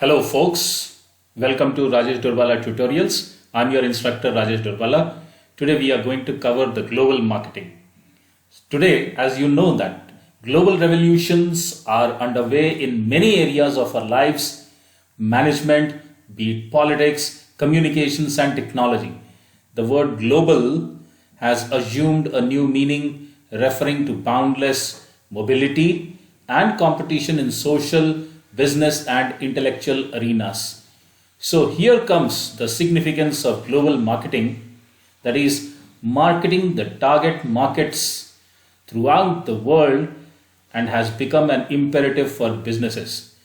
Hello folks, welcome to Rajesh Durwala Tutorials. I'm your instructor Rajesh Durwala. Today we are going to cover the global marketing. Today, as you know that global revolutions are underway in many areas of our lives, management, be it politics, communications and technology. The word global has assumed a new meaning referring to boundless mobility and competition in social, business and intellectual arenas. So here comes the significance of global marketing, that is marketing the target markets throughout the world, and has become an imperative for businesses.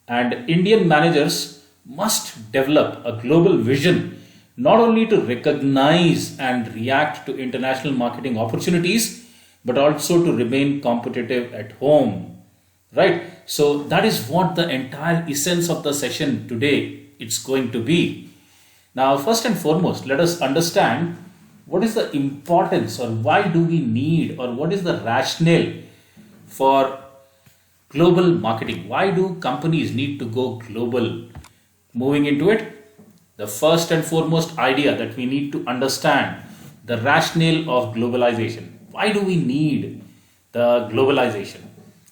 And Indian managers must develop a global vision not only to recognize and react to international marketing opportunities but also to remain competitive at home. Right? So that is what the entire essence of the session today it's going to be. Now, first and foremost, let us understand what is the importance, or why do we need, or what is the rationale for global marketing. Why do companies need to go global? Moving into it, the first and foremost idea that we need to understand the rationale of globalization. Why do we need the globalization?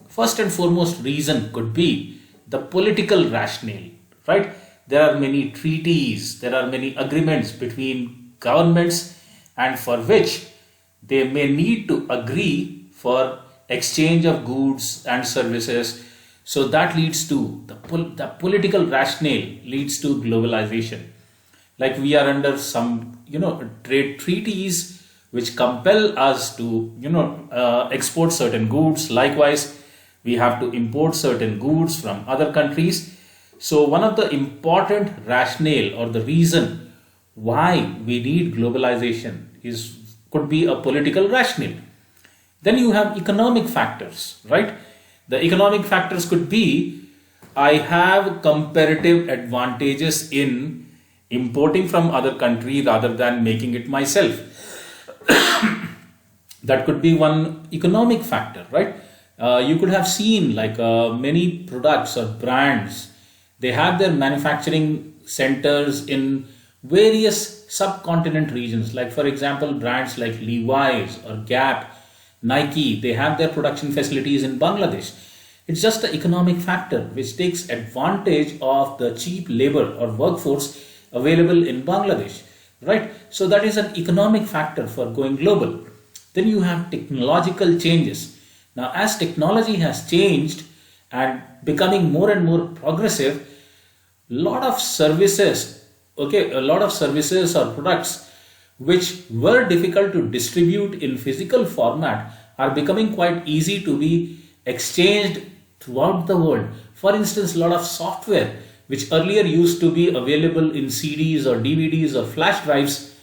First and foremost reason could be the political rationale, right? There are many treaties, there are many agreements between governments, and for which they may need to agree for exchange of goods and services. So that leads to the political rationale leads to globalization. Like we are under some trade treaties which compel us to export certain goods. Likewise, we have to import certain goods from other countries. So one of the important rationale, or the reason why we need globalization, could be a political rationale. Then you have economic factors, right? The economic factors could be, I have comparative advantages in importing from other country rather than making it myself. That could be one economic factor, right? You could have seen many products or brands, they have their manufacturing centers in various subcontinent regions. Like for example, brands like Levi's or Gap, Nike, they have their production facilities in Bangladesh. It's just the economic factor which takes advantage of the cheap labor or workforce available in Bangladesh, right? So that is an economic factor for going global. Then you have technological changes. Now, as technology has changed and becoming more and more progressive, a lot of services or products which were difficult to distribute in physical format are becoming quite easy to be exchanged throughout the world. For instance, a lot of software which earlier used to be available in CDs or DVDs or flash drives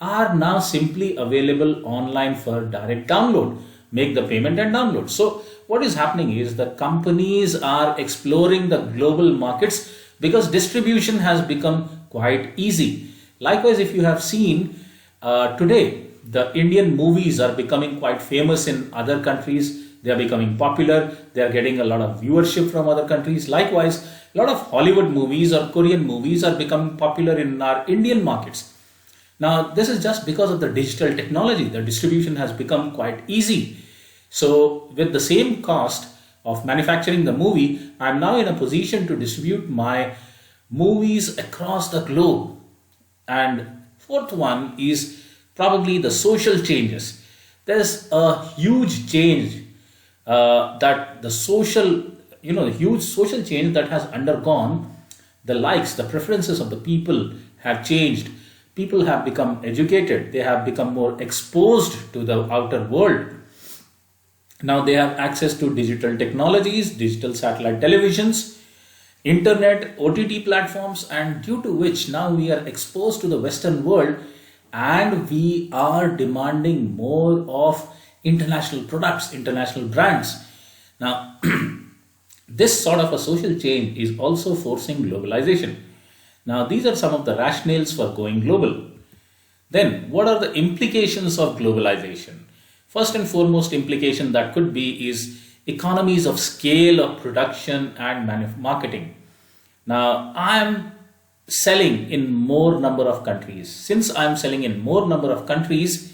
are now simply available online for direct download. Make the payment and download. So what is happening is the companies are exploring the global markets because distribution has become quite easy. Likewise, if you have seen today, the Indian movies are becoming quite famous in other countries. They are becoming popular. They are getting a lot of viewership from other countries. Likewise, a lot of Hollywood movies or Korean movies are becoming popular in our Indian markets. Now, this is just because of the digital technology. The distribution has become quite easy. So with the same cost of manufacturing the movie, I'm now in a position to distribute my movies across the globe. And fourth one is probably the social changes. There's a huge change huge social change that has undergone. The preferences of the people have changed. People have become educated. They have become more exposed to the outer world. Now they have access to digital technologies, digital satellite televisions, internet, OTT platforms, and due to which now we are exposed to the Western world and we are demanding more of international products, international brands. Now, this sort of a social change is also forcing globalization. Now, these are some of the rationales for going global. Then, what are the implications of globalization? First and foremost implication that could be is economies of scale of production and marketing. Now I am selling in more number of countries. Since I am selling in more number of countries,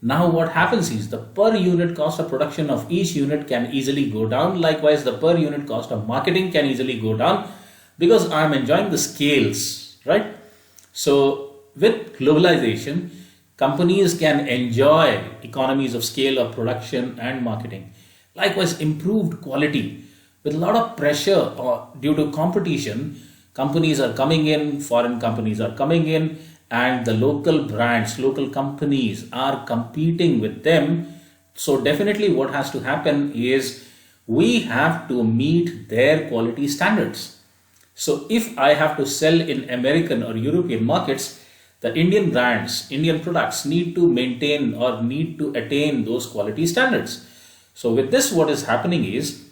now what happens is the per unit cost of production of each unit can easily go down. Likewise, the per unit cost of marketing can easily go down because I am enjoying the scales, right? So with globalization, companies can enjoy economies of scale of production and marketing. Likewise, improved quality. With a lot of pressure due to competition, companies are coming in, foreign companies are coming in, and the local brands, local companies are competing with them. So definitely what has to happen is we have to meet their quality standards. So if I have to sell in American or European markets, the Indian brands, Indian products need to maintain or need to attain those quality standards. So with this, what is happening is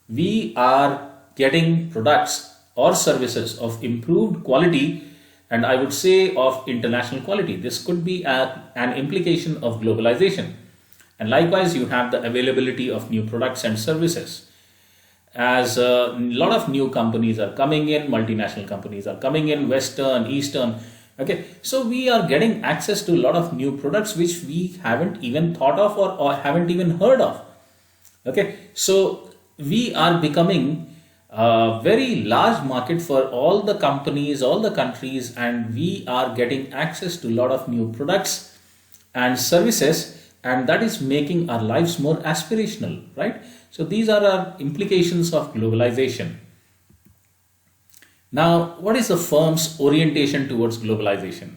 we are getting products or services of improved quality, and I would say of international quality. This could be an implication of globalization. And likewise, you have the availability of new products and services. As a lot of new companies are coming in, multinational companies are coming in, Western, Eastern. Okay, so we are getting access to a lot of new products which we haven't even thought of or haven't even heard of. Okay, so we are becoming a very large market for all the companies, all the countries, and we are getting access to a lot of new products and services, and that is making our lives more aspirational, right? So these are our implications of globalization. Now, what is the firm's orientation towards globalization?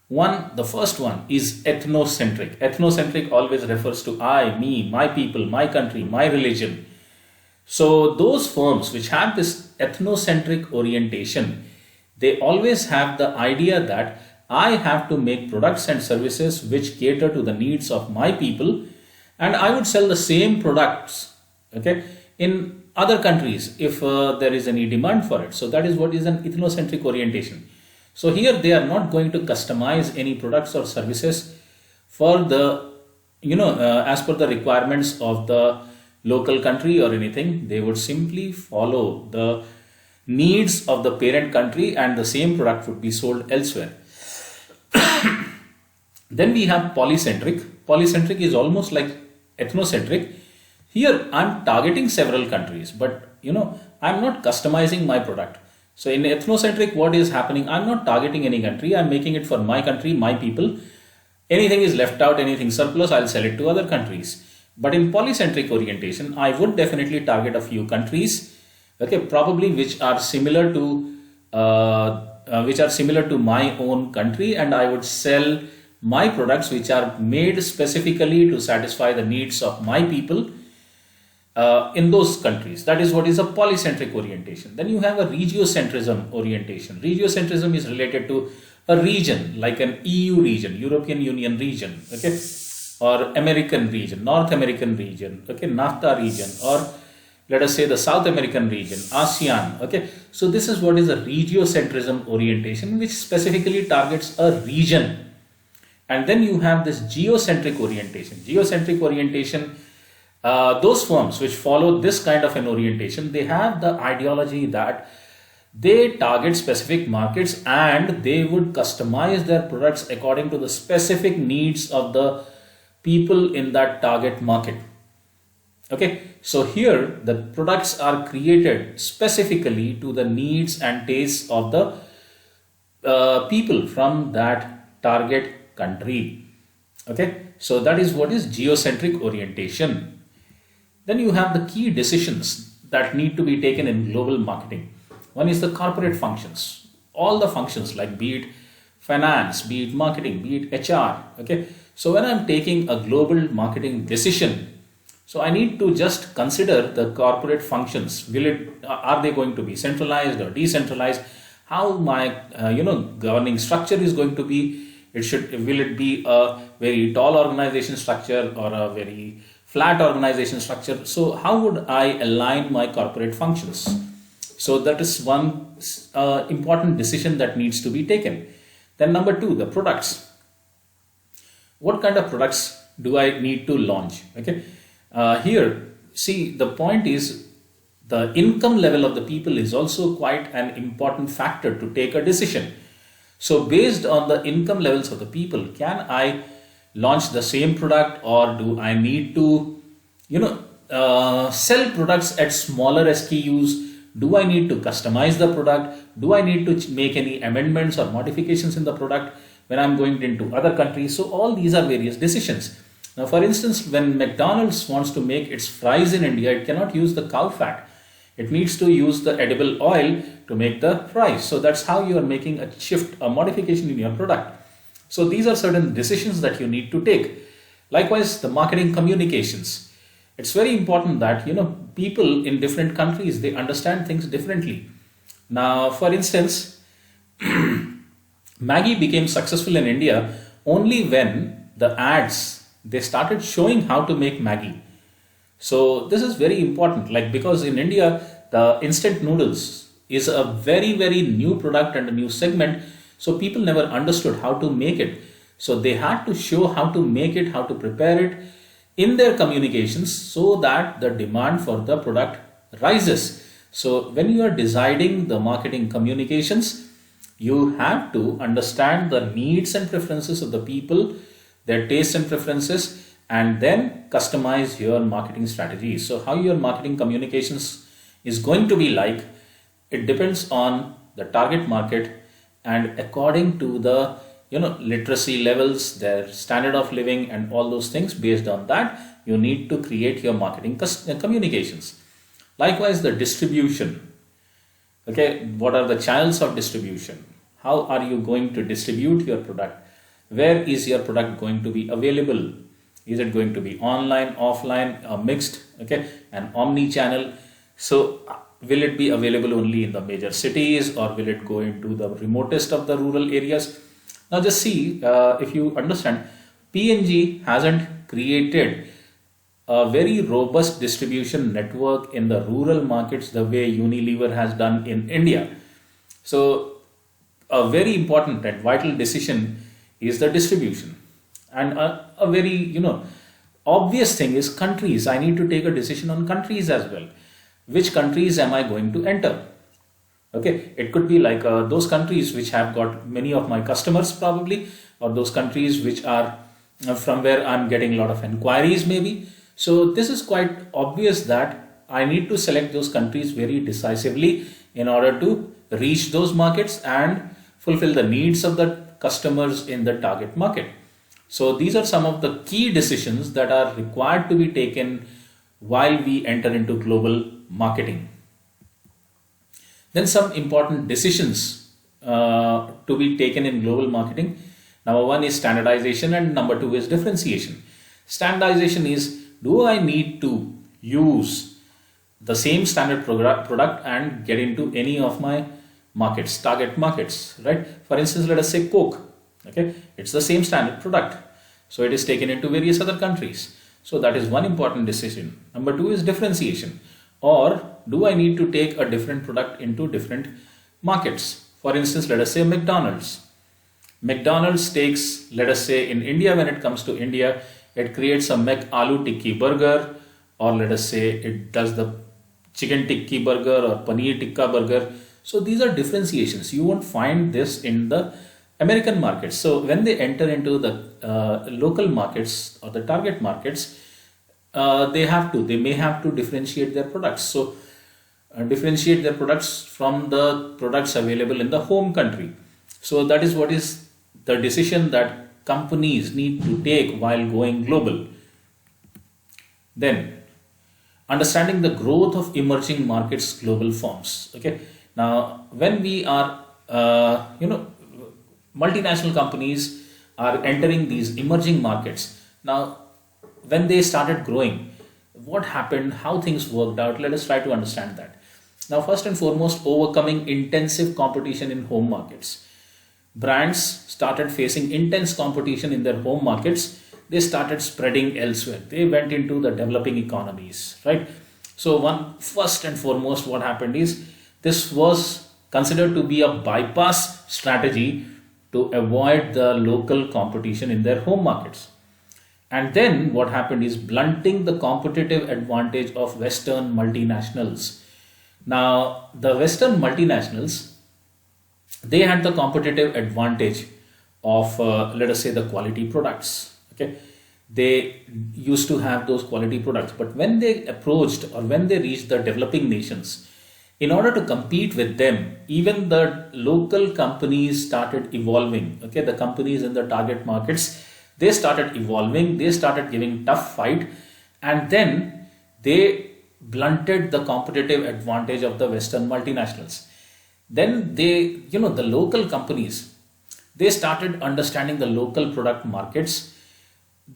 The first one is ethnocentric. Ethnocentric always refers to I, me, my people, my country, my religion. So those firms which have this ethnocentric orientation, they always have the idea that I have to make products and services which cater to the needs of my people, and I would sell the same products, okay, in other countries if there is any demand for it. So that is what is an ethnocentric orientation. So here they are not going to customize any products or services for the, as per the requirements of the local country or anything. They would simply follow the needs of the parent country and the same product would be sold elsewhere. Then we have polycentric. Polycentric is almost like ethnocentric. Here I'm targeting several countries, but I'm not customizing my product. So in ethnocentric, what is happening? I'm not targeting any country. I'm making it for my country, my people. Anything is left out, anything surplus, I'll sell it to other countries. But in polycentric orientation, I would definitely target a few countries, okay, probably which are similar to my own country, and I would sell my products which are made specifically to satisfy the needs of my people in those countries. That is what is a polycentric orientation. Then you have a regiocentrism orientation. Regiocentrism is related to a region, like an EU region, European Union region, okay, or American region, North American region, okay, NAFTA region, or let us say the South American region, ASEAN, okay. So this is what is a regiocentrism orientation, which specifically targets a region. And then you have this geocentric orientation. Geocentric orientation, those firms which follow this kind of an orientation, they have the ideology that they target specific markets and they would customize their products according to the specific needs of the people in that target market. Okay, so here the products are created specifically to the needs and tastes of the people from that target country. Okay, so that is what is geocentric orientation. Then you have the key decisions that need to be taken in global marketing. One is the corporate functions. All the functions, like be it finance, be it marketing, be it HR. Okay, so when I'm taking a global marketing decision, so I need to just consider the corporate functions. Are they going to be centralized or decentralized? How my governing structure is going to be? Will it be a very tall organization structure or a very flat organization structure? So how would I align my corporate functions? So that is one important decision that needs to be taken. Then number two, the products. What kind of products do I need to launch? Okay, here, see, the point is the income level of the people is also quite an important factor to take a decision. So based on the income levels of the people, can I launch the same product, or do I need to, sell products at smaller SKUs? Do I need to customize the product? Do I need to make any amendments or modifications in the product when I'm going into other countries? So all these are various decisions. Now, for instance, when McDonald's wants to make its fries in India, it cannot use the cow fat. It needs to use the edible oil to make the fries. So that's how you are making a shift, a modification in your product. So these are certain decisions that you need to take. Likewise, the marketing communications. It's very important that, people in different countries, they understand things differently. Now, for instance, Maggi became successful in India only when the ads, they started showing how to make Maggi. So this is very important, like, because in India, the instant noodles is a very, very new product and a new segment. So people never understood how to make it. So they had to show how to make it, how to prepare it in their communications so that the demand for the product rises. So when you are deciding the marketing communications, you have to understand the needs and preferences of the people, their tastes and preferences, and then customize your marketing strategies. So how your marketing communications is going to be like, it depends on the target market, and according to the literacy levels, their standard of living, and all those things. Based on that, you need to create your marketing communications. Likewise, the distribution. Okay, what are the channels of distribution? How are you going to distribute your product? Where is your product going to be available? Is it going to be online, offline, or mixed? Okay, and omni-channel. So will it be available only in the major cities, or will it go into the remotest of the rural areas? Now just see, if you understand, P&G hasn't created a very robust distribution network in the rural markets the way Unilever has done in India. So a very important and vital decision is the distribution. And a very, obvious thing is countries. I need to take a decision on countries as well. Which countries am I going to enter? Okay, it could be like those countries which have got many of my customers probably, or those countries which are from where I'm getting a lot of inquiries maybe. So this is quite obvious that I need to select those countries very decisively in order to reach those markets and fulfill the needs of the customers in the target market. So these are some of the key decisions that are required to be taken while we enter into global marketing. Then some important decisions to be taken in global marketing. Number one is standardization, and number two is differentiation. Standardization is, do I need to use the same standard product and get into any of my markets, target markets, right? For instance, let us say Coke. Okay, it's the same standard product, so it is taken into various other countries. So that is one important decision. Number two is differentiation, or do I need to take a different product into different markets? For instance, let us say McDonald's. McDonald's takes, let us say in India, when it comes to India, it creates a Aloo Tikki burger, or let us say it does the chicken tikki burger or paneer tikka burger. So these are differentiations. You won't find this in the American markets. So when they enter into the local markets or the target markets, they may have to differentiate their products. So differentiate their products from the products available in the home country. So that is what is the decision that companies need to take while going global. Then understanding the growth of emerging markets global forms. Okay, now when we are multinational companies are entering these emerging markets. Now when they started growing, what happened, how things worked out, let us try to understand that. Now first and foremost, overcoming intensive competition in home markets. Brands started facing intense competition in their home markets. They started spreading elsewhere. They went into the developing economies, right? So first and foremost, what happened is, this was considered to be a bypass strategy to avoid the local competition in their home markets. And then what happened is blunting the competitive advantage of Western multinationals. Now, the Western multinationals, they had the competitive advantage of, let us say, the quality products. Okay, they used to have those quality products, but when they approached or when they reached the developing nations, in order to compete with them, even the local companies started evolving. Okay, the companies in the target markets, they started evolving, they started giving tough fight, and then they blunted the competitive advantage of the Western multinationals. Then they, the local companies, they started understanding the local product markets.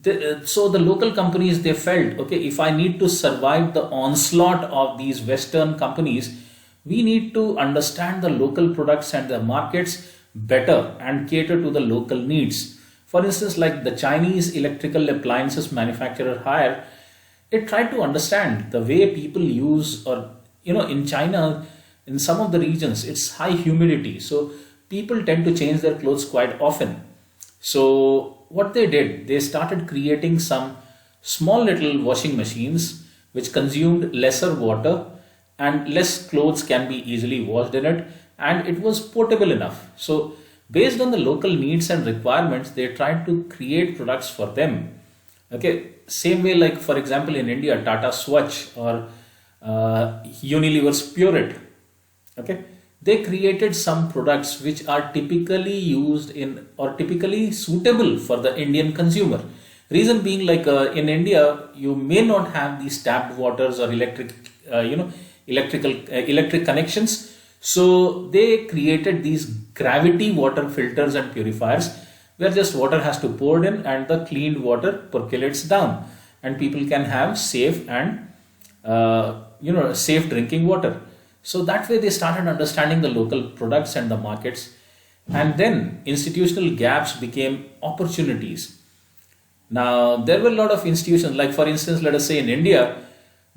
So the local companies, they felt, okay, if I need to survive the onslaught of these Western companies, we need to understand the local products and the markets better and cater to the local needs. For instance, like the Chinese electrical appliances manufacturer Haier, it tried to understand the way people use, or in China, in some of the regions, it's high humidity, so people tend to change their clothes quite often. So what they did, they started creating some small little washing machines which consumed lesser water and less clothes can be easily washed in it, and it was portable enough. So based on the local needs and requirements, they tried to create products for them. Okay, same way, like for example in India, Tata Swatch or Unilever's Pureit. Okay, they created some products which are typically used in or typically suitable for the Indian consumer. Reason being, like in India, you may not have these tapped waters or electric connections. So they created these gravity water filters and purifiers where just water has to pour in and the cleaned water percolates down, and people can have safe and safe drinking water. So that way they started understanding the local products and the markets, and then institutional gaps became opportunities. Now there were a lot of institutions, like for instance, let us say in India,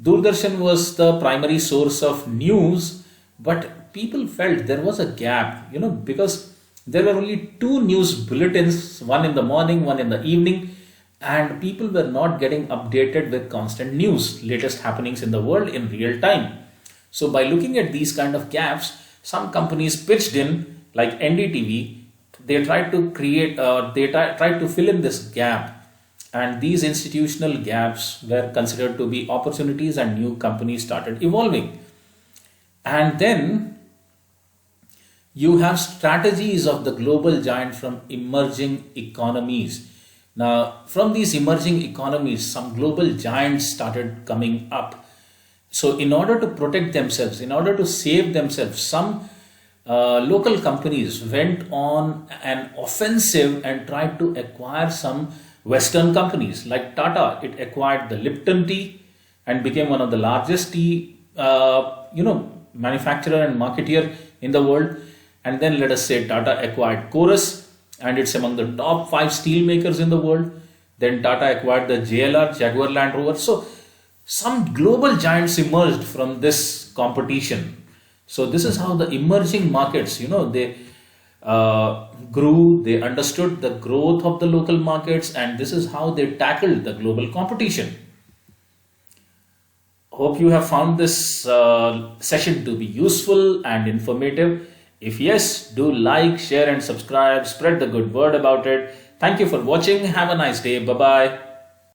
Doordarshan was the primary source of news, but people felt there was a gap, because there were only two news bulletins, one in the morning, one in the evening, and people were not getting updated with constant news, latest happenings in the world in real time. So by looking at these kind of gaps, some companies pitched in, like NDTV, they tried to create, tried to fill in this gap. And these institutional gaps were considered to be opportunities, and new companies started evolving. And then you have strategies of the global giant from emerging economies. Now, from these emerging economies, some global giants started coming up. So in order to protect themselves, in order to save themselves, some local companies went on an offensive and tried to acquire some Western companies. Like Tata, it acquired the Lipton tea and became one of the largest tea, manufacturer and marketeer in the world. And then let us say Tata acquired Chorus, and it's among the top 5 steel makers in the world. Then Tata acquired the JLR, Jaguar Land Rover. So some global giants emerged from this competition. So this is how the emerging markets, they grew, they understood the growth of the local markets, and this is how they tackled the global competition. Hope you have found this session to be useful and informative. If yes, do like, share and subscribe, spread the good word about it. Thank you for watching. Have a nice day. Bye-bye.